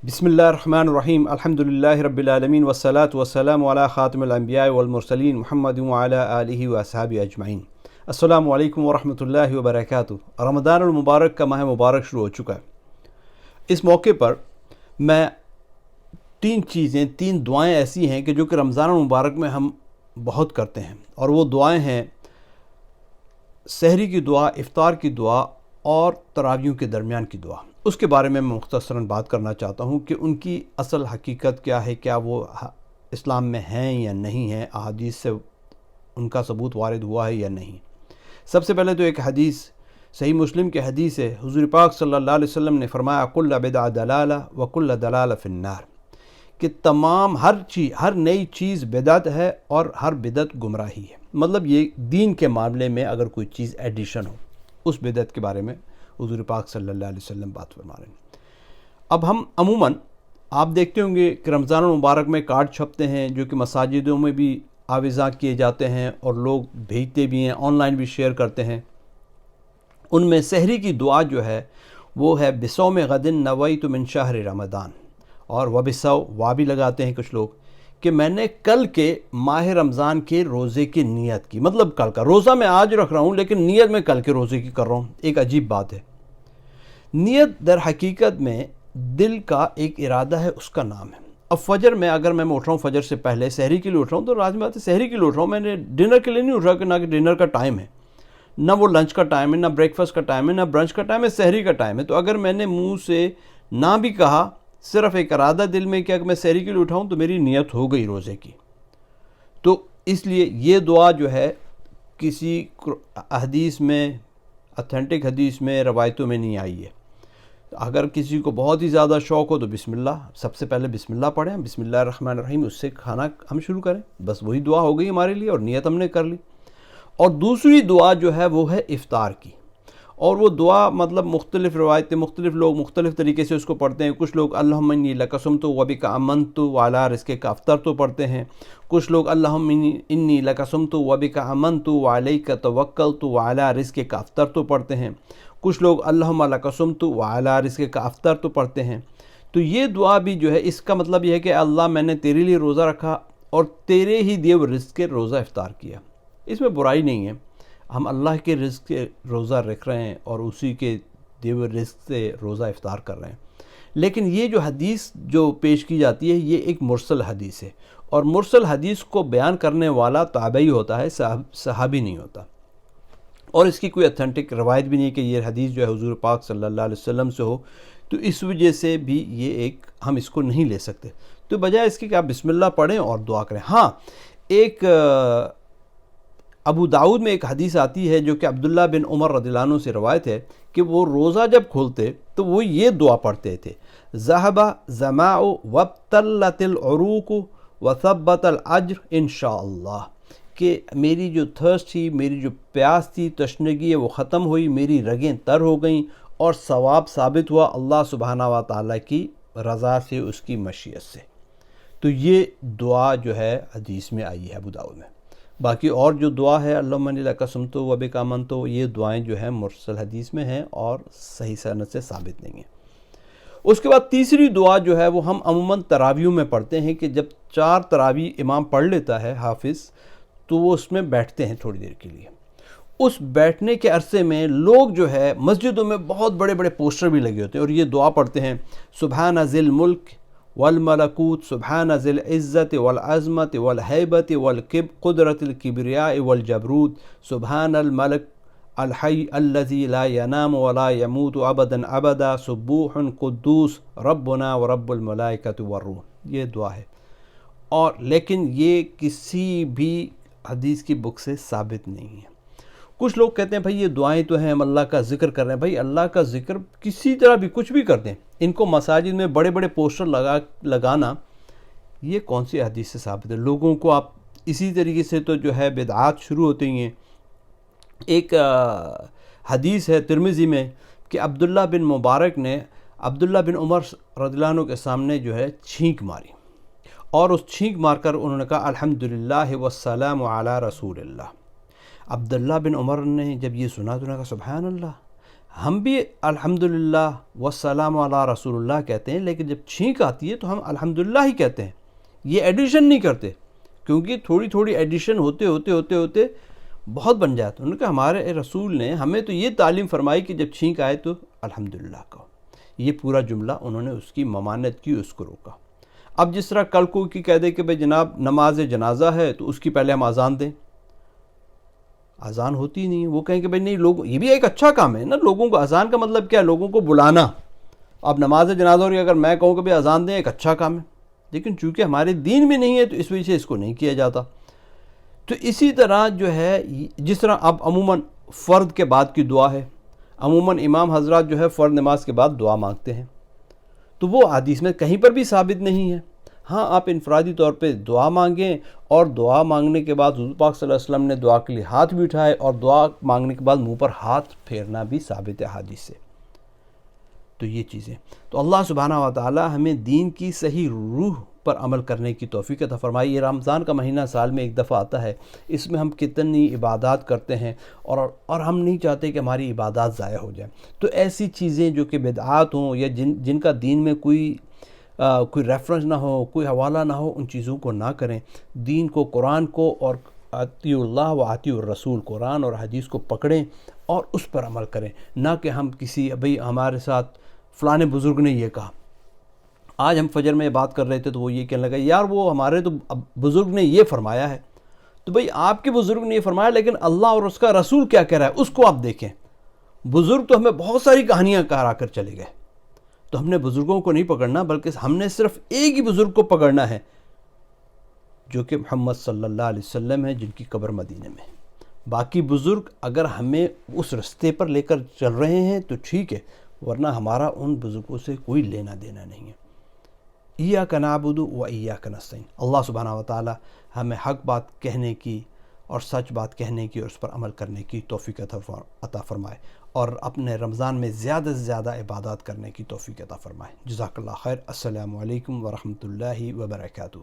بسم اللہ الرحمن الرحیم الحمدللہ رب العالمین والصلاة والسلام علی خاتم الانبیاء والمرسلین محمد وعلی آلہ واصحابہ اجمعین۔ السلام علیکم ورحمۃ اللہ وبرکاتہ۔ رمضان المبارک کا ماہ مبارک شروع ہو چکا ہے۔ اس موقع پر میں تین دعائیں ایسی ہیں کہ جو کہ رمضان المبارک میں ہم بہت کرتے ہیں، اور وہ دعائیں ہیں سحری کی دعا، افطار کی دعا اور تراویح کے درمیان کی دعا۔ اس کے بارے میں مختصراً بات کرنا چاہتا ہوں کہ ان کی اصل حقیقت کیا ہے، کیا وہ اسلام میں ہیں یا نہیں ہیں، احادیث سے ان کا ثبوت وارد ہوا ہے یا نہیں۔ سب سے پہلے تو ایک حدیث صحیح مسلم کی حدیث ہے، حضور پاک صلی اللہ علیہ وسلم نے فرمایا کل بدعۃ ضلالہ وکل ضلالہ فی النار، کہ تمام ہر نئی چیز بدعت ہے اور ہر بدعت گمراہی ہے۔ مطلب یہ دین کے معاملے میں اگر کوئی چیز ایڈیشن ہو، اس بدعت کے بارے میں حضور پاک صلی اللہ علیہ وسلم بات فرما رہے ہیں۔ اب ہم عموماً آپ دیکھتے ہوں گے کہ رمضان المبارک میں کارڈ چھپتے ہیں جو کہ مساجدوں میں بھی آویزاں کیے جاتے ہیں اور لوگ بھیجتے بھی ہیں، آن لائن بھی شیئر کرتے ہیں۔ ان میں سحری کی دعا جو ہے وہ ہے بصوم غد نویت من شہر رمضان، اور وبصو وا بھی لگاتے ہیں کچھ لوگ کہ میں نے کل کے ماہ رمضان کے روزے کی نیت کی، مطلب کل کا روزہ میں آج رکھ رہا ہوں لیکن نیت میں کل کے روزے کی کر رہا ہوں۔ ایک عجیب بات ہے، نیت در حقیقت میں دل کا ایک ارادہ ہے، اس کا نام ہے۔ اب فجر میں اگر میں اٹھ رہا ہوں، فجر سے پہلے سحری کے لیے اٹھ رہا ہوں، تو لازمی بات ہے سحری کے لیے اٹھ رہا ہوں، میں نے ڈنر کے لیے نہیں اٹھ رہا، کہ نہ کہ ڈنر کا ٹائم ہے، نہ وہ لنچ کا ٹائم ہے، نہ بریک فاسٹ کا ٹائم ہے، نہ برنچ کا ٹائم ہے، سحری کا ٹائم ہے۔ تو اگر میں نے منہ سے نہ بھی کہا، صرف ایک ارادہ دل میں کیا کہ میں سحری کے لیے اٹھاؤں، تو میری نیت ہو گئی روزے کی۔ تو اس لیے یہ دعا جو ہے کسی حدیث میں، اتھینٹک حدیث میں، روایتوں میں نہیں آئی ہے۔ اگر کسی کو بہت ہی زیادہ شوق ہو تو بسم اللہ، سب سے پہلے بسم اللہ پڑھیں، بسم اللہ الرحمن الرحیم، اس سے کھانا ہم شروع کریں، بس وہی دعا ہو گئی ہمارے لیے اور نیت ہم نے کر لی۔ اور دوسری دعا جو ہے وہ ہے افطار کی، اور وہ دعا مطلب مختلف روایتیں، مختلف لوگ مختلف طریقے سے اس کو پڑھتے ہیں۔ کچھ لوگ اللہم انی لک صمت وبک آمنت وعلی رزقک افطرت پڑھتے ہیں، کچھ لوگ اللہم انی لک صمت وبک آمنت وعلیک توکلت وعلی رزقک افطرت پڑھتے ہیں، کچھ لوگ اللہم لک صمت وعلی رزقک افطرت پڑھتے ہیں۔ تو یہ دعا بھی جو ہے، اس کا مطلب یہ ہے کہ اللہ میں نے تیرے لیے روزہ رکھا اور تیرے ہی دیے ہوئے رزق کے روزہ افطار کیا۔ اس میں برائی نہیں ہے، ہم اللہ کے رزق کے روزہ رکھ رہے ہیں اور اسی کے دیے ہوئے رزق سے روزہ افطار کر رہے ہیں۔ لیکن یہ جو حدیث جو پیش کی جاتی ہے یہ ایک مرسل حدیث ہے، اور مرسل حدیث کو بیان کرنے والا تابعی ہوتا ہے، صحابی نہیں ہوتا، اور اس کی کوئی اتھینٹک روایت بھی نہیں کہ یہ حدیث جو ہے حضور پاک صلی اللہ علیہ وسلم سے ہو۔ تو اس وجہ سے بھی ہم اس کو نہیں لے سکتے، تو بجائے اس کی کہ آپ بسم اللہ پڑھیں اور دعا کریں۔ ہاں، ایک ابو داؤد میں ایک حدیث آتی ہے جو کہ عبداللہ بن عمر رضی اللہ عنہ سے روایت ہے کہ وہ روزہ جب کھولتے تو وہ یہ دعا پڑھتے تھے، ذہب ظماء وابتلت العروق وثبت الاجر انشاءاللہ، کہ میری جو تھرسٹ تھی، میری جو پیاس تھی، تشنگی ہے، وہ ختم ہوئی، میری رگیں تر ہو گئیں اور ثواب ثابت ہوا اللہ سبحانہ و تعالیٰ کی رضا سے، اس کی مشیت سے۔ تو یہ دعا جو ہے حدیث میں آئی ہے ابو داؤد میں۔ باقی اور جو دعا ہے اللہم انی لک صمت وبک آمنت، یہ دعائیں جو ہیں مرسل حدیث میں ہیں اور صحیح سند سے ثابت نہیں ہیں۔ اس کے بعد تیسری دعا جو ہے وہ ہم عموماً تراویح میں پڑھتے ہیں کہ جب 4 تراویح امام پڑھ لیتا ہے حافظ، تو وہ اس میں بیٹھتے ہیں تھوڑی دیر کے لیے۔ اس بیٹھنے کے عرصے میں لوگ جو ہے مسجدوں میں بہت بڑے بڑے پوسٹر بھی لگے ہوتے ہیں اور یہ دعا پڑھتے ہیں، سبحان ذی الملک والملکوت، سبحان ذی العزت والعظمت والہیبت والقدرت الکبریاء والجبروت، سبحان الملک الحی الذی لا ینام ولا یموت ابدا ابدا، سبوح قدوس ربنا ورب الملائکۃ والروح۔ یہ دعا ہے، اور لیکن یہ کسی بھی حدیث کی بک سے ثابت نہیں ہے۔ کچھ لوگ کہتے ہیں بھائی یہ دعائیں تو ہیں، ہم اللہ کا ذکر کر رہے ہیں۔ بھائی اللہ کا ذکر کسی طرح بھی کچھ بھی کرتے ہیں، ان کو مساجد میں بڑے بڑے پوسٹر لگانا یہ کون سی حدیث سے ثابت ہے؟ لوگوں کو آپ اسی طریقے سے تو جو ہے بدعات شروع ہوتی ہیں۔ ایک حدیث ہے ترمذی میں کہ عبداللہ بن مبارک نے عبداللہ بن عمر رضی اللہ عنہ کے سامنے جو ہے چھینک ماری، اور اس چھینک مار کر انہوں نے کہا الحمدللہ والسلام علی رسول اللہ۔ عبداللہ بن عمر نے جب یہ سنا تو انہوں نے کہا سبحان اللہ، ہم بھی الحمدللہ والسلام علی رسول اللہ کہتے ہیں، لیکن جب چھینک آتی ہے تو ہم الحمدللہ ہی کہتے ہیں، یہ ایڈیشن نہیں کرتے، کیونکہ تھوڑی تھوڑی ایڈیشن ہوتے بہت بن جاتا ہے۔ انہوں نے کہا ہمارے رسول نے ہمیں تو یہ تعلیم فرمائی کہ جب چھینک آئے تو الحمدللہ کہو۔ یہ پورا جملہ انہوں نے اس کی ممانعت کی، اس کو روکا۔ اب جس طرح کل کو کی کہہ دے کہ بھائی جناب نماز جنازہ ہے تو اس کی پہلے ہم اذان دیں، اذان ہوتی نہیں ہے، وہ کہیں کہ بھائی نہیں، لوگ یہ بھی ایک اچھا کام ہے نا، لوگوں کو اذان کا مطلب کیا ہے؟ لوگوں کو بلانا۔ اب نماز جنازہ ہو رہی ہے، اگر میں کہوں کہ بھائی اذان دیں، ایک اچھا کام ہے، لیکن چونکہ ہمارے دین میں نہیں ہے تو اس وجہ سے اس کو نہیں کیا جاتا۔ تو اسی طرح جو ہے، جس طرح اب عموماً فرض کے بعد کی دعا ہے، عموماً امام حضرات جو ہے فرض نماز کے بعد دعا مانگتے ہیں، تو وہ حدیث میں کہیں پر بھی ثابت نہیں ہے۔ ہاں آپ انفرادی طور پہ دعا مانگیں، اور دعا مانگنے کے بعد حضور پاک صلی اللہ علیہ وسلم نے دعا کے لیے ہاتھ بھی اٹھائے، اور دعا مانگنے کے بعد منہ پر ہاتھ پھیرنا بھی ثابت ہے حدیث سے۔ تو یہ چیزیں، تو اللہ سبحانہ و تعالی ہمیں دین کی صحیح روح پر عمل کرنے کی توفیق عطا فرمائے۔ یہ رمضان کا مہینہ سال میں ایک دفعہ آتا ہے، اس میں ہم کتنی عبادات کرتے ہیں، اور ہم نہیں چاہتے کہ ہماری عبادات ضائع ہو جائیں۔ تو ایسی چیزیں جو کہ بدعات ہوں، یا جن کا دین میں کوئی ریفرنس نہ ہو، کوئی حوالہ نہ ہو، ان چیزوں کو نہ کریں۔ دین کو، قرآن کو، اور اطیعوا اللہ و اطیعوا الرسول، قرآن اور حدیث کو پکڑیں اور اس پر عمل کریں، نہ کہ ہم کسی بھئی ہمارے ساتھ فلاں بزرگ نے یہ کہا۔ آج ہم فجر میں بات کر رہے تھے تو وہ یہ کہنے لگا یار وہ ہمارے تو بزرگ نے یہ فرمایا ہے۔ تو بھئی آپ کے بزرگ نے یہ فرمایا، لیکن اللہ اور اس کا رسول کیا کہہ رہا ہے اس کو آپ دیکھیں۔ بزرگ تو ہمیں بہت ساری کہانیاں کہا کر چلے گئے، تو ہم نے بزرگوں کو نہیں پکڑنا، بلکہ ہم نے صرف ایک ہی بزرگ کو پکڑنا ہے، جو کہ محمد صلی اللہ علیہ وسلم ہے، جن کی قبر مدینے میں۔ باقی بزرگ اگر ہمیں اس رستے پر لے کر چل رہے ہیں تو ٹھیک ہے، ورنہ ہمارا ان بزرگوں سے کوئی لینا دینا نہیں ہے۔ ایاک نعبد و ایاک نستعین۔ اللہ سبحانہ و تعالی ہمیں حق بات کہنے کی اور سچ بات کہنے کی اور اس پر عمل کرنے کی توفیق عطا فرمائے، اور اپنے رمضان میں زیادہ سے زیادہ عبادات کرنے کی توفیق عطا فرمائے۔ جزاک اللہ خیر۔ السلام علیکم ورحمۃ اللہ وبرکاتہ۔